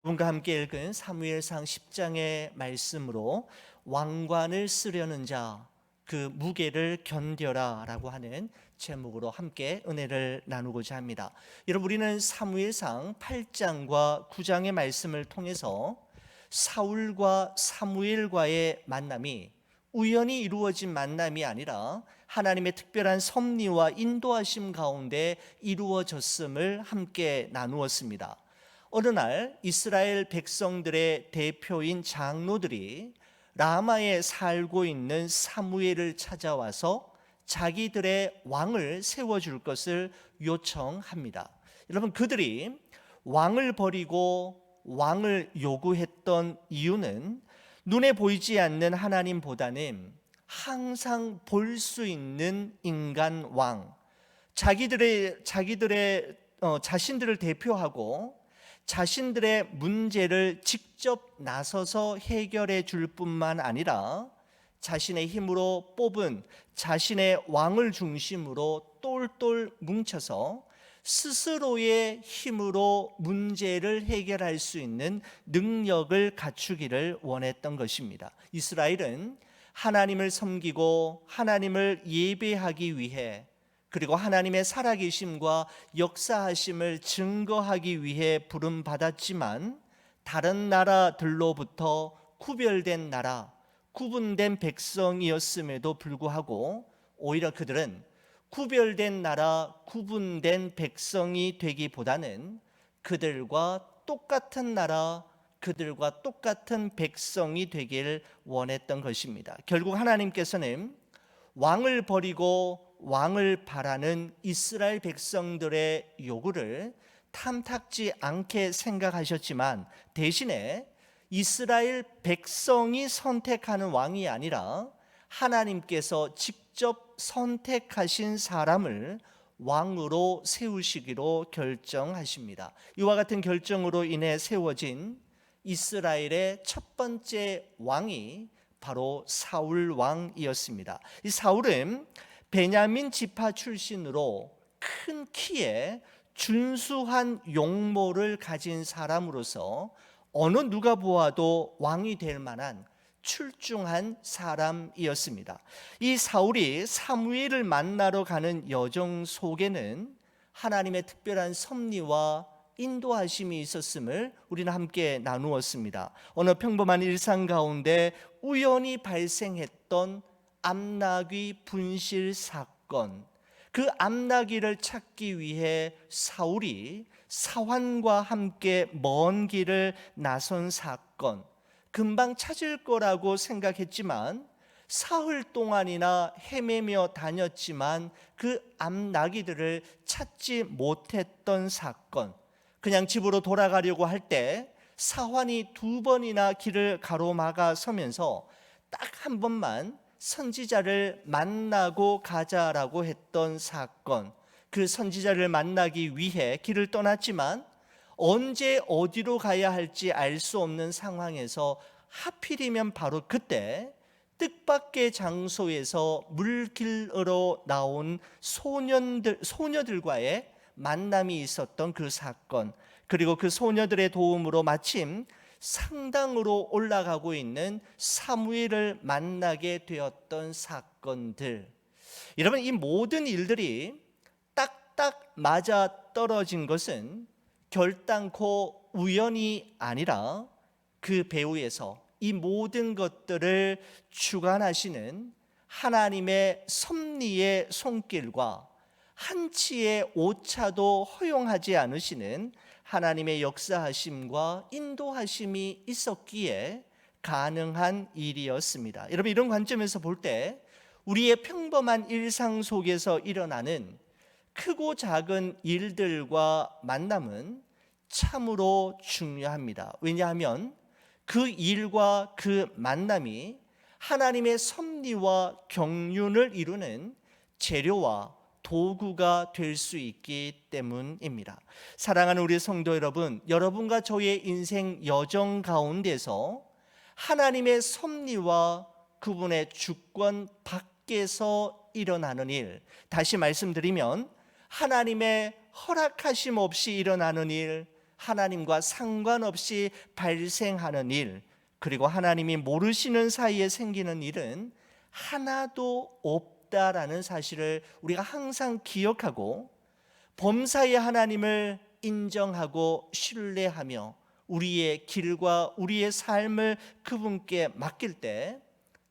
여러분과 함께 읽은 사무엘상 10장의 말씀으로 왕관을 쓰려는 자 그 무게를 견뎌라 라고 하는 제목으로 함께 은혜를 나누고자 합니다. 여러분, 우리는 사무엘상 8장과 9장의 말씀을 통해서 사울과 사무엘과의 만남이 우연히 이루어진 만남이 아니라 하나님의 특별한 섭리와 인도하심 가운데 이루어졌음을 함께 나누었습니다. 어느 날 이스라엘 백성들의 대표인 장로들이 라마에 살고 있는 사무엘을 찾아와서 자기들의 왕을 세워줄 것을 요청합니다. 여러분, 그들이 왕을 버리고 왕을 요구했던 이유는 눈에 보이지 않는 하나님보다는 항상 볼 수 있는 인간 왕, 자신들을 대표하고 자신들의 문제를 직접 나서서 해결해 줄 뿐만 아니라 자신의 힘으로 뽑은 자신의 왕을 중심으로 똘똘 뭉쳐서 스스로의 힘으로 문제를 해결할 수 있는 능력을 갖추기를 원했던 것입니다. 이스라엘은 하나님을 섬기고 하나님을 예배하기 위해, 그리고 하나님의 살아계심과 역사하심을 증거하기 위해 부름받았지만 다른 나라들로부터 구별된 나라, 구분된 백성이었음에도 불구하고 오히려 그들은 구별된 나라, 구분된 백성이 되기보다는 그들과 똑같은 나라, 그들과 똑같은 백성이 되길 원했던 것입니다. 결국 하나님께서는 왕을 버리고 왕을 바라는 이스라엘 백성들의 요구를 탐탁지 않게 생각하셨지만 대신에 이스라엘 백성이 선택하는 왕이 아니라 하나님께서 직접 선택하신 사람을 왕으로 세우시기로 결정하십니다. 이와 같은 결정으로 인해 세워진 이스라엘의 첫 번째 왕이 바로 사울 왕이었습니다. 이 사울은 베냐민 지파 출신으로 큰 키에 준수한 용모를 가진 사람으로서 어느 누가 보아도 왕이 될 만한 출중한 사람이었습니다. 이 사울이 사무엘을 만나러 가는 여정 속에는 하나님의 특별한 섭리와 인도하심이 있었음을 우리는 함께 나누었습니다. 어느 평범한 일상 가운데 우연히 발생했던 암나귀 분실 사건, 그 암나귀를 찾기 위해 사울이 사환과 함께 먼 길을 나선 사건, 금방 찾을 거라고 생각했지만 사흘 동안이나 헤매며 다녔지만 그 암나귀들을 찾지 못했던 사건, 그냥 집으로 돌아가려고 할 때 사환이 2번이나 길을 가로막아 서면서 딱 한 번만 선지자를 만나고 가자라고 했던 사건, 그 선지자를 만나기 위해 길을 떠났지만 언제 어디로 가야 할지 알 수 없는 상황에서 하필이면 바로 그때 뜻밖의 장소에서 물길으로 나온 소녀들과의 만남이 있었던 그 사건, 그리고 그 소녀들의 도움으로 마침 상당으로 올라가고 있는 사무엘을 만나게 되었던 사건들, 여러분, 이 모든 일들이 딱딱 맞아 떨어진 것은 결단코 우연이 아니라 그 배후에서 이 모든 것들을 주관하시는 하나님의 섭리의 손길과 한치의 오차도 허용하지 않으시는 하나님의 역사하심과 인도하심이 있었기에 가능한 일이었습니다. 여러분, 이런 관점에서 볼 때 우리의 평범한 일상 속에서 일어나는 크고 작은 일들과 만남은 참으로 중요합니다. 왜냐하면 그 일과 그 만남이 하나님의 섭리와 경륜을 이루는 재료와 도구가 될 수 있기 때문입니다. 사랑하는 우리 성도 여러분, 여러분과 저의 인생 여정 가운데서 하나님의 섭리와 그분의 주권 밖에서 일어나는 일, 다시 말씀드리면 하나님의 허락하심 없이 일어나는 일, 하나님과 상관없이 발생하는 일, 그리고 하나님이 모르시는 사이에 생기는 일은 하나도 없다라는 사실을 우리가 항상 기억하고 범사의 하나님을 인정하고 신뢰하며 우리의 길과 우리의 삶을 그분께 맡길 때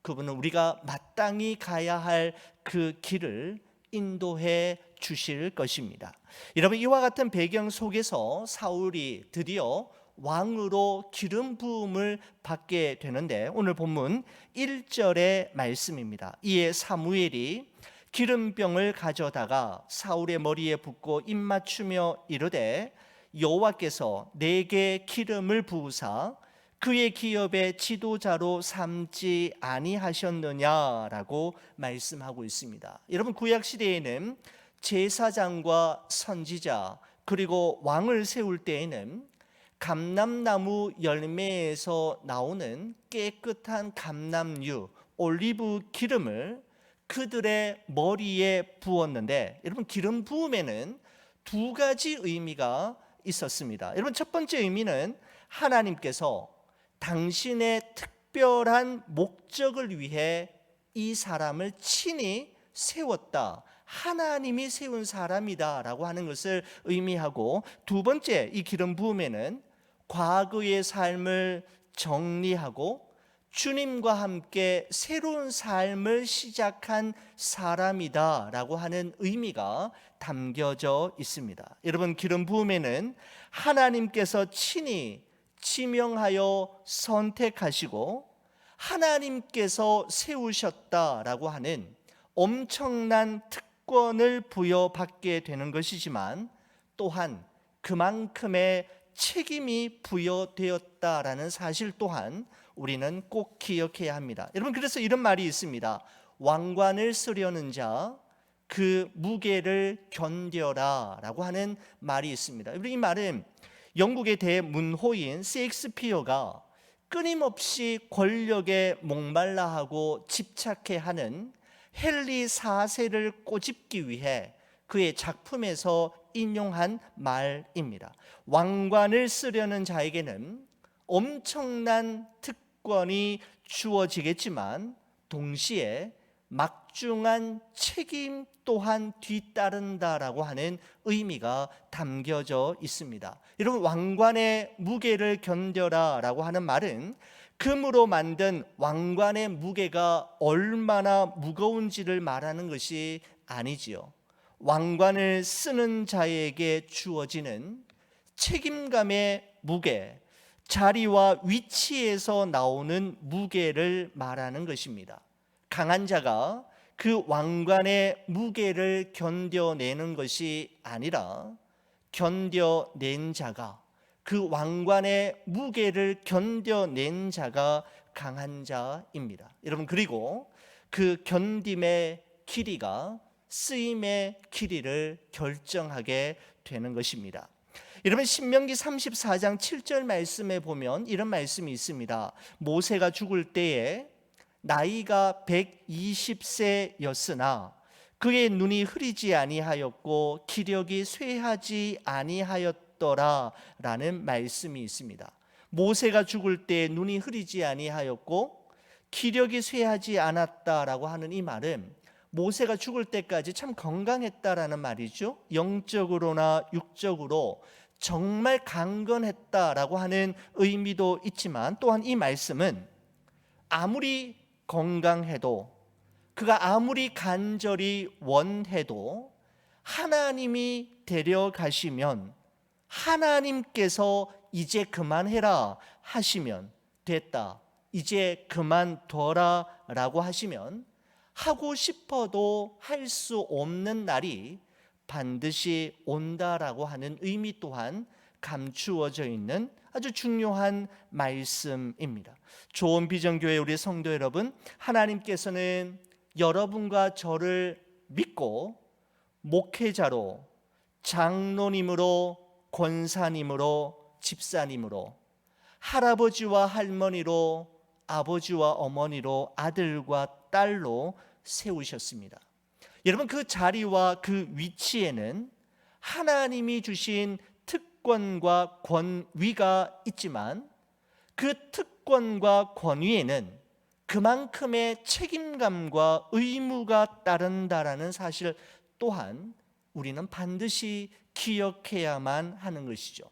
그분은 우리가 마땅히 가야 할 그 길을 인도해 주실 것입니다. 여러분, 이와 같은 배경 속에서 사울이 드디어 왕으로 기름 부음을 받게 되는데 오늘 본문 1절의 말씀입니다. 이에 사무엘이 기름병을 가져다가 사울의 머리에 붓고 입맞추며 이르되 여호와께서 내게 기름을 부으사 그의 기업의 지도자로 삼지 아니하셨느냐라고 말씀하고 있습니다. 여러분, 구약 시대에는 제사장과 선지자 그리고 왕을 세울 때에는 감람나무 열매에서 나오는 깨끗한 감람유, 올리브 기름을 그들의 머리에 부었는데, 여러분, 기름 부음에는 두 가지 의미가 있었습니다. 여러분, 첫 번째 의미는 하나님께서 당신의 특별한 목적을 위해 이 사람을 친히 세웠다, 하나님이 세운 사람이다 라고 하는 것을 의미하고, 두 번째 이 기름 부음에는 과거의 삶을 정리하고 주님과 함께 새로운 삶을 시작한 사람이다 라고 하는 의미가 담겨져 있습니다. 여러분, 기름 부음에는 하나님께서 친히 지명하여 선택하시고 하나님께서 세우셨다라고 하는 엄청난 특권을 부여받게 되는 것이지만 또한 그만큼의 책임이 부여되었다라는 사실 또한 우리는 꼭 기억해야 합니다. 여러분, 그래서 이런 말이 있습니다. 왕관을 쓰려는 자 그 무게를 견뎌라 라고 하는 말이 있습니다. 이 말은 영국의 대문호인 셰익스피어가 끊임없이 권력에 목말라하고 집착해하는 헨리 4세를 꼬집기 위해 그의 작품에서 인용한 말입니다. 왕관을 쓰려는 자에게는 엄청난 특권이 주어지겠지만 동시에 막중한 책임 또한 뒤따른다라고 하는 의미가 담겨져 있습니다. 여러분, 왕관의 무게를 견뎌라 라고 하는 말은 금으로 만든 왕관의 무게가 얼마나 무거운지를 말하는 것이 아니지요. 왕관을 쓰는 자에게 주어지는 책임감의 무게, 자리와 위치에서 나오는 무게를 말하는 것입니다. 강한 자가 그 왕관의 무게를 견뎌내는 것이 아니라 견뎌낸 자가, 그 왕관의 무게를 견뎌낸 자가 강한 자입니다. 여러분, 그리고 그 견딤의 길이가 쓰임의 길이를 결정하게 되는 것입니다. 여러분, 신명기 34장 7절 말씀에 보면 이런 말씀이 있습니다. 모세가 죽을 때에 나이가 120세였으나 그의 눈이 흐리지 아니하였고 기력이 쇠하지 아니하였더라 라는 말씀이 있습니다. 모세가 죽을 때 눈이 흐리지 아니하였고 기력이 쇠하지 않았다라고 하는 이 말은 모세가 죽을 때까지 참 건강했다라는 말이죠. 영적으로나 육적으로 정말 강건했다라고 하는 의미도 있지만 또한 이 말씀은 아무리 건강해도, 그가 아무리 간절히 원해도 하나님이 데려가시면, 하나님께서 이제 그만해라 하시면, 됐다, 이제 그만둬라 라고 하시면 하고 싶어도 할 수 없는 날이 반드시 온다라고 하는 의미 또한 감추어져 있는 아주 중요한 말씀입니다. 좋은 비전교회 우리 성도 여러분, 하나님께서는 여러분과 저를 믿고 목회자로, 장로님으로, 권사님으로, 집사님으로, 할아버지와 할머니로, 아버지와 어머니로, 아들과 딸로 세우셨습니다. 여러분, 그 자리와 그 위치에는 하나님이 주신 특권과 권위가 있지만 그 특권과 권위에는 그만큼의 책임감과 의무가 따른다라는 사실 또한 우리는 반드시 기억해야만 하는 것이죠.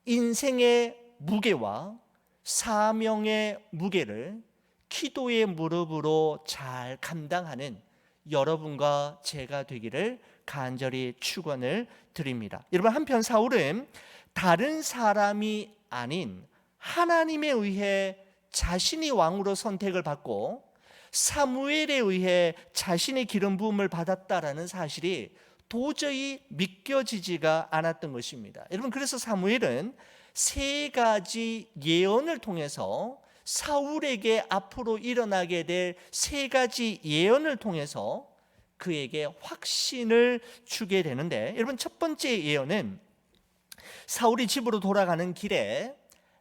인생의 무게와 사명의 무게를 기도의 무릎으로 잘 감당하는 여러분과 제가 되기를 간절히 축원을 드립니다. 여러분, 한편 사울은 다른 사람이 아닌 하나님에 의해 자신이 왕으로 선택을 받고 사무엘에 의해 자신의 기름 부음을 받았다라는 사실이 도저히 믿겨지지가 않았던 것입니다. 여러분, 그래서 사무엘은 세 가지 예언을 통해서 사울에게 앞으로 일어나게 될 세 가지 예언을 통해서 그에게 확신을 주게 되는데, 여러분, 첫 번째 예언은 사울이 집으로 돌아가는 길에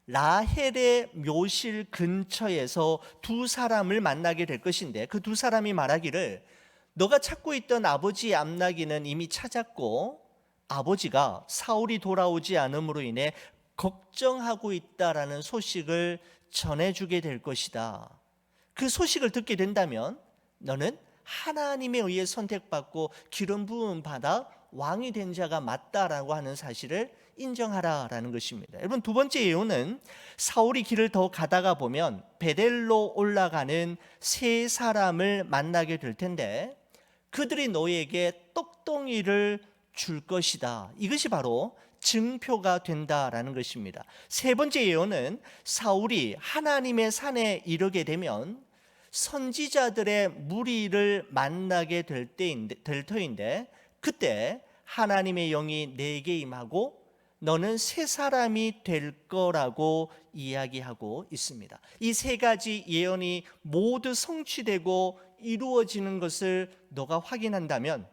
라헬의 묘실 근처에서 두 사람을 만나게 될 것인데, 그 두 사람이 말하기를 너가 찾고 있던 아버지 암나기는 이미 찾았고 아버지가 사울이 돌아오지 않음으로 인해 걱정하고 있다라는 소식을 전해주게 될 것이다. 그 소식을 듣게 된다면 너는 하나님에 의해 선택받고 기름 부음 받아 왕이 된 자가 맞다라고 하는 사실을 인정하라라는 것입니다. 여러분, 두 번째 예언은 사울이 길을 더 가다가 보면 베델로 올라가는 세 사람을 만나게 될 텐데 그들이 너에게 떡덩이를 줄 것이다. 이것이 바로 증표가 된다라는 것입니다. 세 번째 예언은 사울이 하나님의 산에 이르게 되면 선지자들의 무리를 만나게 될 터인데 그때 하나님의 영이 내게 임하고 너는 새 사람이 될 거라고 이야기하고 있습니다. 이 세 가지 예언이 모두 성취되고 이루어지는 것을 너가 확인한다면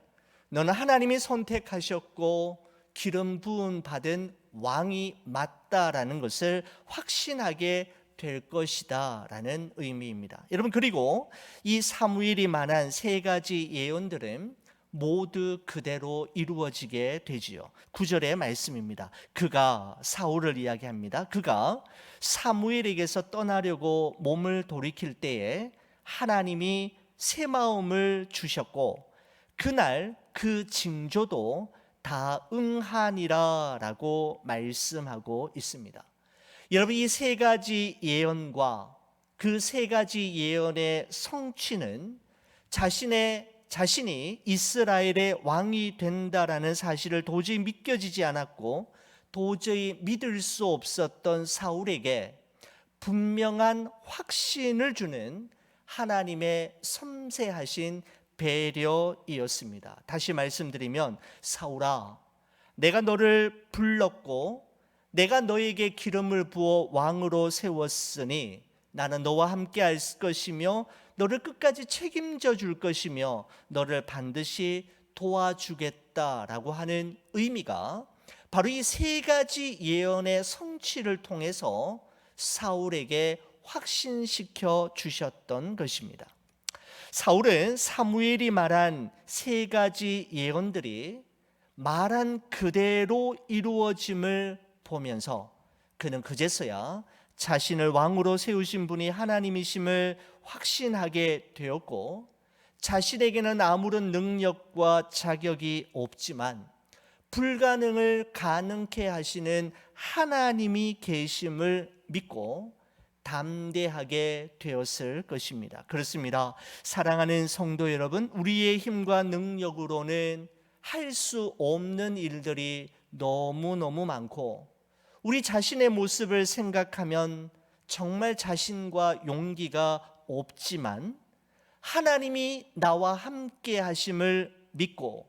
너는 하나님이 선택하셨고 기름 부음 받은 왕이 맞다라는 것을 확신하게 될 것이다 라는 의미입니다. 여러분, 그리고 이 사무엘이 말한 세 가지 예언들은 모두 그대로 이루어지게 되지요. 9절의 말씀입니다. 그가, 사울을 이야기합니다. 그가 사무엘에게서 떠나려고 몸을 돌이킬 때에 하나님이 새 마음을 주셨고 그날 그 징조도 다 응하니라 라고 말씀하고 있습니다. 여러분, 이 세 가지 예언과 그 세 가지 예언의 성취는 자신이 이스라엘의 왕이 된다라는 사실을 도저히 믿겨지지 않았고 도저히 믿을 수 없었던 사울에게 분명한 확신을 주는 하나님의 섬세하신 배려이었습니다. 다시 말씀드리면, 사울아, 내가 너를 불렀고 내가 너에게 기름을 부어 왕으로 세웠으니 나는 너와 함께 할 것이며 너를 끝까지 책임져 줄 것이며 너를 반드시 도와주겠다라고 하는 의미가 바로 이 세 가지 예언의 성취를 통해서 사울에게 확신시켜 주셨던 것입니다. 사울은 사무엘이 말한 세 가지 예언들이 말한 그대로 이루어짐을 보면서 그는 그제서야 자신을 왕으로 세우신 분이 하나님이심을 확신하게 되었고 자신에게는 아무런 능력과 자격이 없지만 불가능을 가능케 하시는 하나님이 계심을 믿고 담대하게 되었을 것입니다. 그렇습니다. 사랑하는 성도 여러분, 우리의 힘과 능력으로는 할 수 없는 일들이 너무너무 많고 우리 자신의 모습을 생각하면 정말 자신과 용기가 없지만 하나님이 나와 함께 하심을 믿고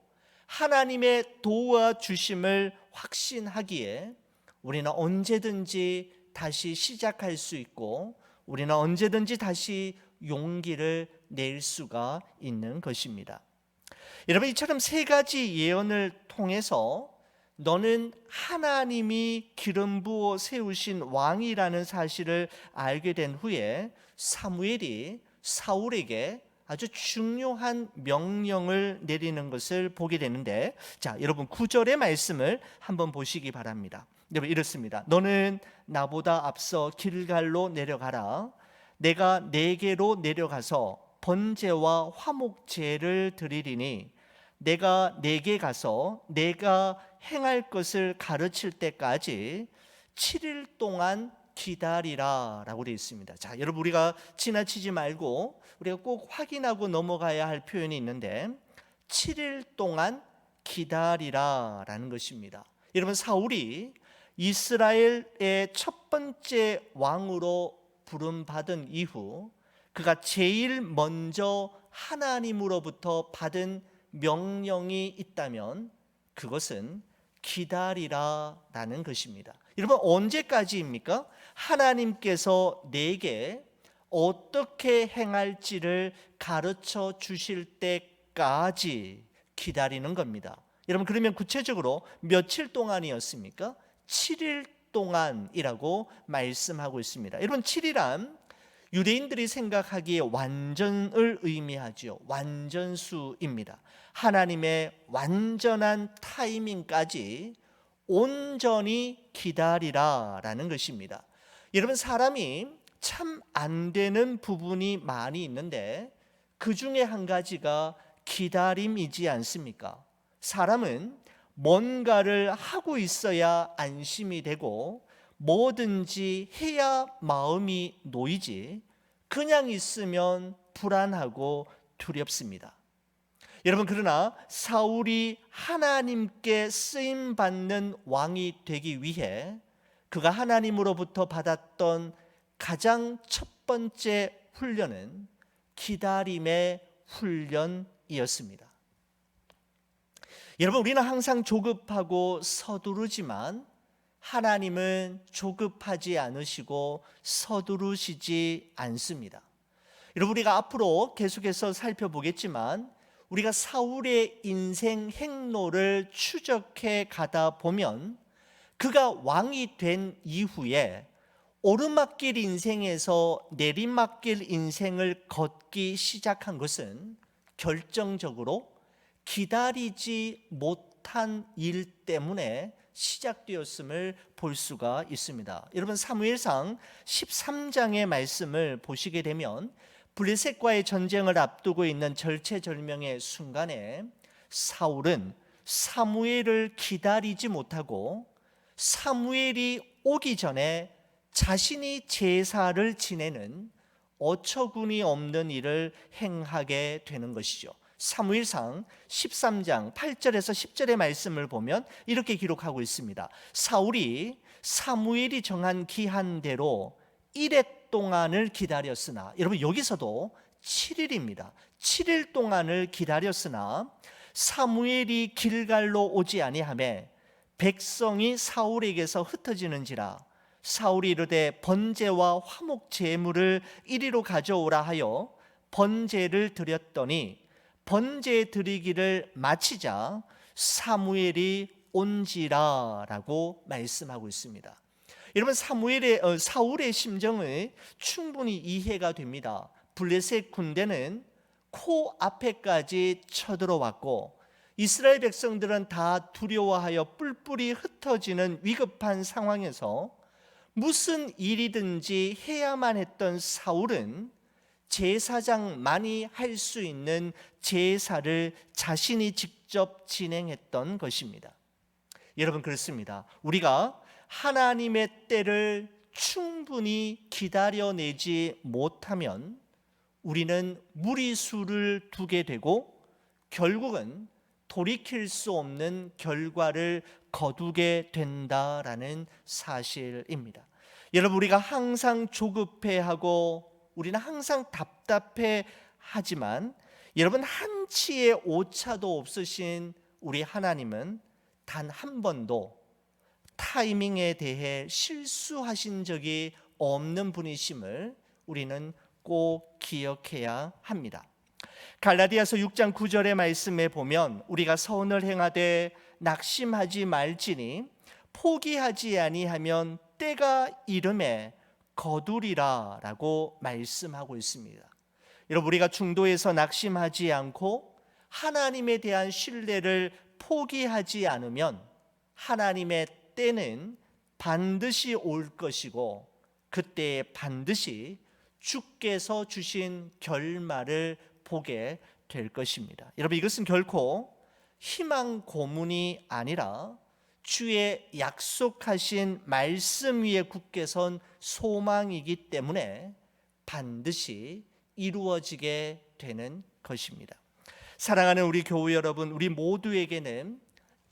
하나님의 도와주심을 확신하기에 우리는 언제든지 다시 시작할 수 있고 우리는 언제든지 다시 용기를 낼 수가 있는 것입니다. 여러분, 이처럼 세 가지 예언을 통해서 너는 하나님이 기름 부어 세우신 왕이라는 사실을 알게 된 후에 사무엘이 사울에게 아주 중요한 명령을 내리는 것을 보게 되는데, 자, 여러분 9절의 말씀을 한번 보시기 바랍니다. 여러분 이렇습니다. 너는 나보다 앞서 길갈로 내려가라. 내가 네게로 내려가서 번제와 화목제를 드리리니 내가 네게 가서 내가 행할 것을 가르칠 때까지 7일 동안 기다리라 라고 되어 있습니다. 자, 여러분 우리가 지나치지 말고 우리가 꼭 확인하고 넘어가야 할 표현이 있는데 7일 동안 기다리라 라는 것입니다. 여러분 사울이 이스라엘의 첫 번째 왕으로 부름받은 이후 그가 제일 먼저 하나님으로부터 받은 명령이 있다면 그것은 기다리라라는 것입니다. 여러분 언제까지입니까? 하나님께서 내게 어떻게 행할지를 가르쳐 주실 때까지 기다리는 겁니다. 여러분 그러면 구체적으로 며칠 동안이었습니까? 7일 동안이라고 말씀하고 있습니다. 여러분 7일은 유대인들이 생각하기에 완전을 의미하죠. 완전수입니다. 하나님의 완전한 타이밍까지 온전히 기다리라라는 것입니다. 여러분 사람이 참 안 되는 부분이 많이 있는데 그 중에 한 가지가 기다림이지 않습니까? 사람은 뭔가를 하고 있어야 안심이 되고 뭐든지 해야 마음이 놓이지 그냥 있으면 불안하고 두렵습니다. 여러분 그러나 사울이 하나님께 쓰임 받는 왕이 되기 위해 그가 하나님으로부터 받았던 가장 첫 번째 훈련은 기다림의 훈련이었습니다. 여러분 우리는 항상 조급하고 서두르지만 하나님은 조급하지 않으시고 서두르시지 않습니다. 여러분 우리가 앞으로 계속해서 살펴보겠지만 우리가 사울의 인생 행로를 추적해 가다 보면 그가 왕이 된 이후에 오르막길 인생에서 내리막길 인생을 걷기 시작한 것은 결정적으로 기다리지 못한 일 때문에 시작되었음을 볼 수가 있습니다. 여러분 사무엘상 13장의 말씀을 보시게 되면 블레셋과의 전쟁을 앞두고 있는 절체절명의 순간에 사울은 사무엘을 기다리지 못하고 사무엘이 오기 전에 자신이 제사를 지내는 어처구니 없는 일을 행하게 되는 것이죠. 사무엘상 13장 8절에서 10절의 말씀을 보면 이렇게 기록하고 있습니다. 사울이 사무엘이 정한 기한대로 1회 동안을 기다렸으나, 여러분 여기서도 7일입니다. 7일 동안을 기다렸으나 사무엘이 길갈로 오지 아니하매 백성이 사울에게서 흩어지는지라 사울이 이르되 번제와 화목 제물을 이리로 가져오라 하여 번제를 드렸더니 번제 드리기를 마치자 사무엘이 온지라라고 말씀하고 있습니다. 여러분 사울의 심정을 충분히 이해가 됩니다. 블레셋 군대는 코앞에까지 쳐들어왔고 이스라엘 백성들은 다 두려워하여 뿔뿔이 흩어지는 위급한 상황에서 무슨 일이든지 해야만 했던 사울은 제사장만이 할 수 있는 제사를 자신이 직접 진행했던 것입니다. 여러분 그렇습니다. 우리가 하나님의 때를 충분히 기다려내지 못하면 우리는 무리수를 두게 되고 결국은 돌이킬 수 없는 결과를 거두게 된다라는 사실입니다. 여러분 우리가 항상 조급해하고 우리는 항상 답답해하지만 여러분 한치의 오차도 없으신 우리 하나님은 단 한 번도 타이밍에 대해 실수하신 적이 없는 분이심을 우리는 꼭 기억해야 합니다. 갈라디아서 6장 9절의 말씀에 보면 우리가 선을 행하되 낙심하지 말지니 포기하지 아니하면 때가 이름에 거두리라 라고 말씀하고 있습니다. 여러분 우리가 중도에서 낙심하지 않고 하나님에 대한 신뢰를 포기하지 않으면 하나님의 때는 반드시 올 것이고 그때 반드시 주께서 주신 결말을 보게 될 것입니다. 여러분, 이것은 결코 희망 고문이 아니라 주의 약속하신 말씀 위에 굳게 선 소망이기 때문에 반드시 이루어지게 되는 것입니다. 사랑하는 우리 교우 여러분, 우리 모두에게는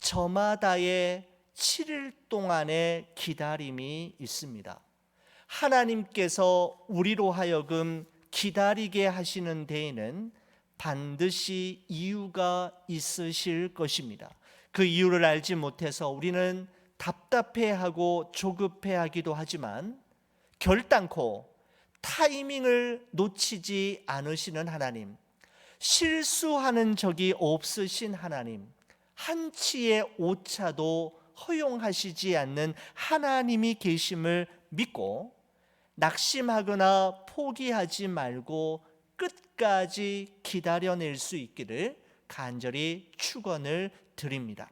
저마다의 7일 동안의 기다림이 있습니다. 하나님께서 우리로 하여금 기다리게 하시는 데에는 반드시 이유가 있으실 것입니다. 그 이유를 알지 못해서 우리는 답답해하고 조급해하기도 하지만 결단코 타이밍을 놓치지 않으시는 하나님, 실수하는 적이 없으신 하나님, 한치의 오차도 허용하시지 않는 하나님이 계심을 믿고 낙심하거나 포기하지 말고 끝까지 기다려낼 수 있기를 간절히 축원을 드립니다.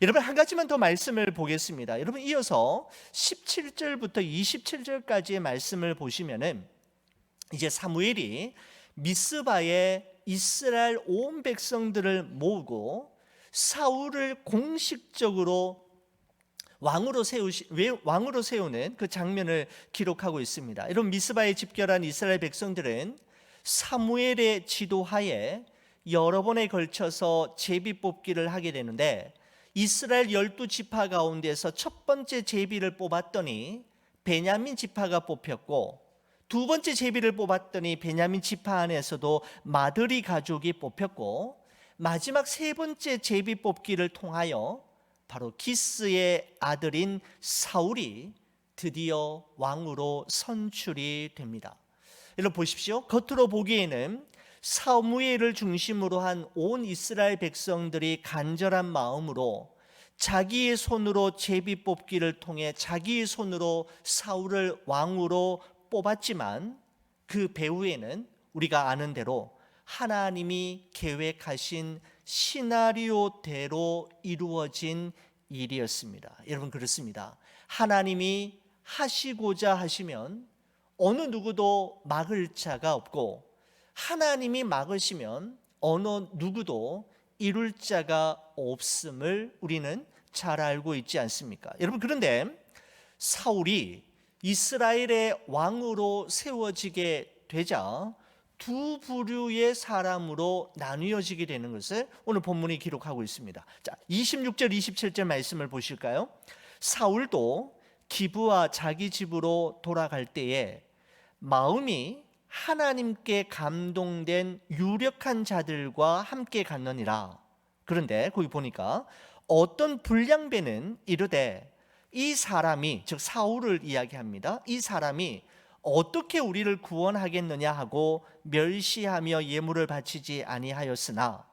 여러분, 한 가지만 더 말씀을 보겠습니다. 여러분, 이어서 17절부터 27절까지의 말씀을 보시면은 이제 사무엘이 미스바에 이스라엘 온 백성들을 모으고 사울을 공식적으로 왕으로 세우는 그 장면을 기록하고 있습니다. 이런 미스바에 집결한 이스라엘 백성들은 사무엘의 지도하에 여러 번에 걸쳐서 제비뽑기를 하게 되는데 이스라엘 12지파 가운데서 첫 번째 제비를 뽑았더니 베냐민 지파가 뽑혔고 두 번째 제비를 뽑았더니 베냐민 지파 안에서도 마드리 가족이 뽑혔고 마지막 세 번째 제비 뽑기를 통하여 바로 기스의 아들인 사울이 드디어 왕으로 선출이 됩니다. 여러분 보십시오. 겉으로 보기에는 사무엘을 중심으로 한 온 이스라엘 백성들이 간절한 마음으로 자기의 손으로 제비 뽑기를 통해 자기의 손으로 사울을 왕으로 뽑았지만 그 배후에는 우리가 아는 대로 하나님이 계획하신 시나리오대로 이루어진 일이었습니다. 여러분, 그렇습니다. 하나님이 하시고자 하시면 어느 누구도 막을 자가 없고 하나님이 막으시면 어느 누구도 이룰 자가 없음을 우리는 잘 알고 있지 않습니까? 여러분, 그런데 사울이 이스라엘의 왕으로 세워지게 되자 두 부류의 사람으로 나뉘어지게 되는 것을 오늘 본문이 기록하고 있습니다. 자, 26절 27절 말씀을 보실까요? 사울도 기브와 자기 집으로 돌아갈 때에 마음이 하나님께 감동된 유력한 자들과 함께 갔느니라. 그런데 거기 보니까 어떤 불량배는 이르되 이 사람이, 즉 사울을 이야기합니다. 이 사람이 어떻게 우리를 구원하겠느냐 하고 멸시하며 예물을 바치지 아니하였으나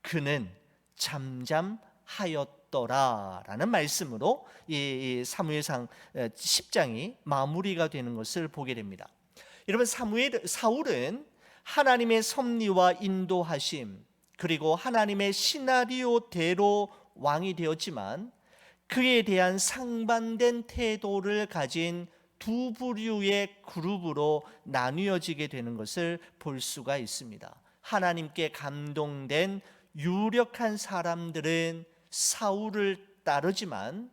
그는 잠잠하였더라라는 말씀으로 이 사무엘상 10장이 마무리가 되는 것을 보게 됩니다. 여러분, 사울은 하나님의 섭리와 인도하심 그리고 하나님의 시나리오대로 왕이 되었지만 그에 대한 상반된 태도를 가진 두 부류의 그룹으로 나뉘어지게 되는 것을 볼 수가 있습니다. 하나님께 감동된 유력한 사람들은 사울을 따르지만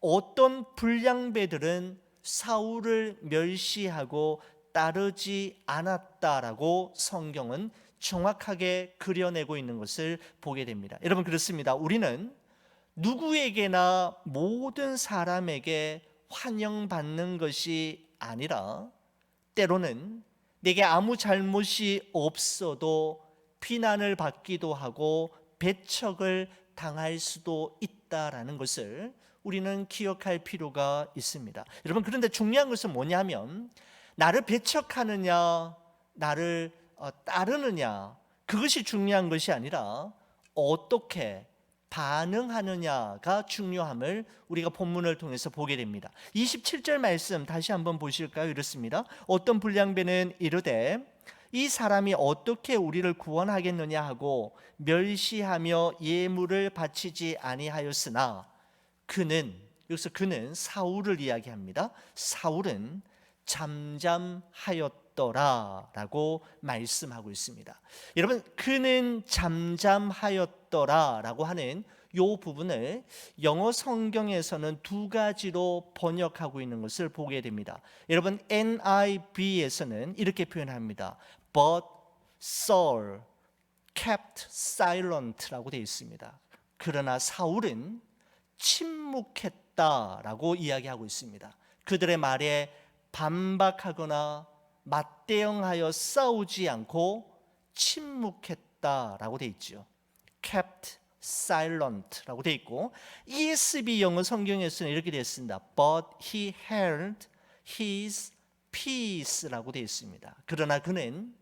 어떤 불량배들은 사울을 멸시하고 따르지 않았다라고 성경은 정확하게 그려내고 있는 것을 보게 됩니다. 여러분, 그렇습니다. 우리는 누구에게나 모든 사람에게 환영받는 것이 아니라 때로는 내게 아무 잘못이 없어도 비난을 받기도 하고 배척을 당할 수도 있다라는 것을 우리는 기억할 필요가 있습니다. 여러분, 그런데 중요한 것은 뭐냐면 나를 배척하느냐 나를 따르느냐 그것이 중요한 것이 아니라 어떻게 반응하느냐가 중요함을 우리가 본문을 통해서 보게 됩니다. 27절 말씀 다시 한번 보실까요? 이렇습니다. 어떤 불량배는 이르되 이 사람이 어떻게 우리를 구원하겠느냐 하고 멸시하며 예물을 바치지 아니하였으나 그는 여기서 그는 사울을 이야기합니다. 사울은 잠잠하였더라라고 말씀하고 있습니다. 여러분, 그는 잠잠하였더라라고 하는 이 부분을 영어 성경에서는 두 가지로 번역하고 있는 것을 보게 됩니다. 여러분, NIV에서는 이렇게 표현합니다. But Saul kept silent라고 되어 있습니다. 그러나 사울은 침묵했다라고 이야기하고 있습니다. 그들의 말에 반박하거나 맞대응하여 싸우지 않고 침묵했다라고 되어 있죠. kept silent라고 되어 있고, ESV 영어 성경에서는 이렇게 되어 있습니다. But he held his peace라고 되어 있습니다. 그러나 그는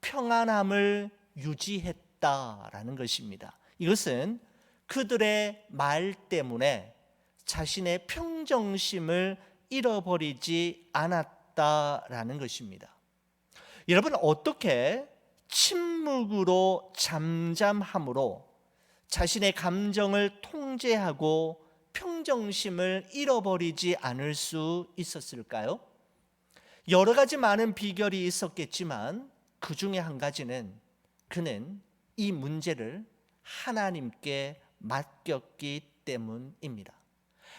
평안함을 유지했다라는 것입니다. 이것은 그들의 말 때문에 자신의 평정심을 잃어버리지 않았다라는 것입니다. 여러분, 어떻게 침묵으로 잠잠함으로 자신의 감정을 통제하고 평정심을 잃어버리지 않을 수 있었을까요? 여러 가지 많은 비결이 있었겠지만 그 중에 한 가지는 그는 이 문제를 하나님께 맡겼기 때문입니다.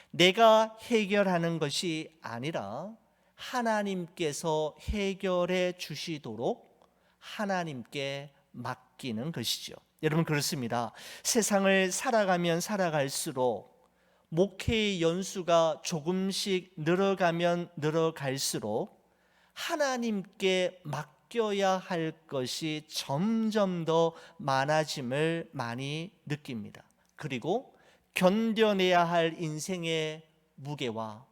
내가 해결하는 것이 아니라 하나님께서 해결해 주시도록 하나님께 맡기는 것이죠. 여러분, 그렇습니다. 세상을 살아가면 살아갈수록 목회의 연수가 조금씩 늘어가면 늘어갈수록 하나님께 맡겨야 할 것이 점점 더 많아짐을 많이 느낍니다. 그리고 견뎌내야 할 인생의 무게와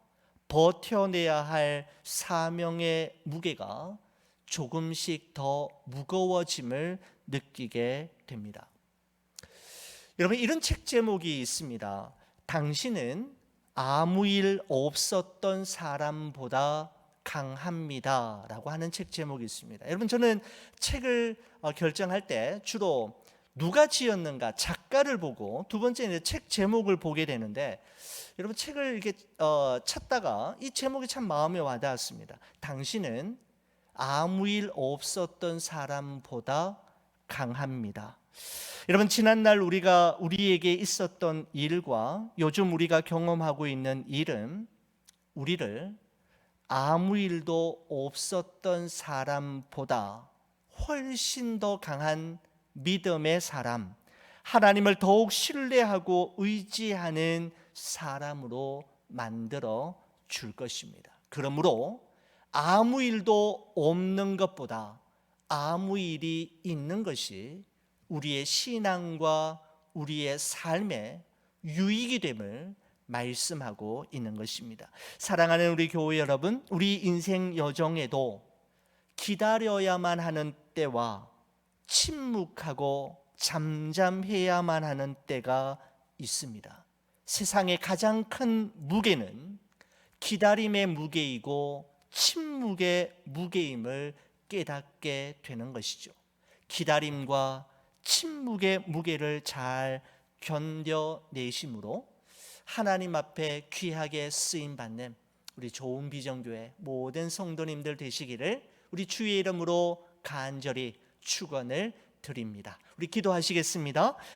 버텨내야 할 사명의 무게가 조금씩 더 무거워짐을 느끼게 됩니다. 여러분, 이런 책 제목이 있습니다. 당신은 아무 일 없었던 사람보다 강합니다 라고 하는 책 제목이 있습니다. 여러분, 저는 책을 결정할 때 주로 누가 지었는가, 작가를 보고, 두 번째는 책 제목을 보게 되는데, 여러분, 책을 이렇게 찾다가 이 제목이 참 마음에 와닿았습니다. 당신은 아무 일 없었던 사람보다 강합니다. 여러분, 지난날 우리에게 있었던 일과 요즘 우리가 경험하고 있는 일은 우리를 아무 일도 없었던 사람보다 훨씬 더 강한 믿음의 사람, 하나님을 더욱 신뢰하고 의지하는 사람으로 만들어 줄 것입니다. 그러므로 아무 일도 없는 것보다 아무 일이 있는 것이 우리의 신앙과 우리의 삶의 유익이 됨을 말씀하고 있는 것입니다. 사랑하는 우리 교회 여러분, 우리 인생 여정에도 기다려야만 하는 때와 침묵하고 잠잠해야만 하는 때가 있습니다. 세상의 가장 큰 무게는 기다림의 무게이고 침묵의 무게임을 깨닫게 되는 것이죠. 기다림과 침묵의 무게를 잘 견뎌내심으로 하나님 앞에 귀하게 쓰임받는 우리 좋은 비전교회 모든 성도님들 되시기를 우리 주의 이름으로 간절히 축원을 드립니다. 우리 기도하시겠습니다.